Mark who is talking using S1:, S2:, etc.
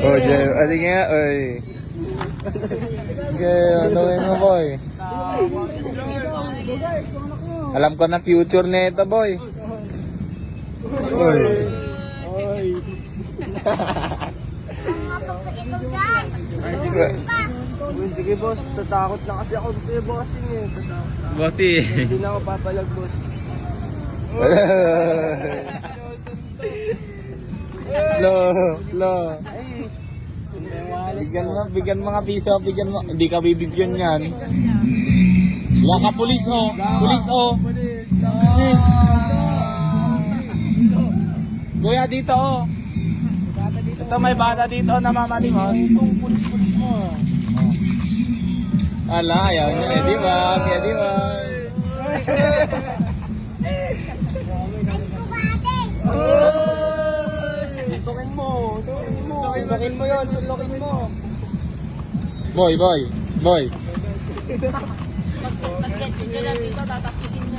S1: Oh, Jay. Adi nga, oy. Okay, ano mo, boy? Alam ko na future nito, boy. Oy.
S2: Oy. Sige boss, tatakot lang kasi ako sa bossing eh.
S1: Bossy.
S2: Hindi na ako papalag boss.
S1: Lo. Bigyan mga piso, bigyan mo. Hindi ka bibigyan yan. Wala ka pulis, oh. Pulis, oh. Kuya, dito, oh. Ito may bata dito na mamalimos. Ala, ayaw niya. Eh, di ba? Kaya di ba?
S2: Sunlokin mo. Sunlokin mo yun. Sunlokin mo.
S1: Boy.
S3: Pag-set nyo lang dito, tatapusin mo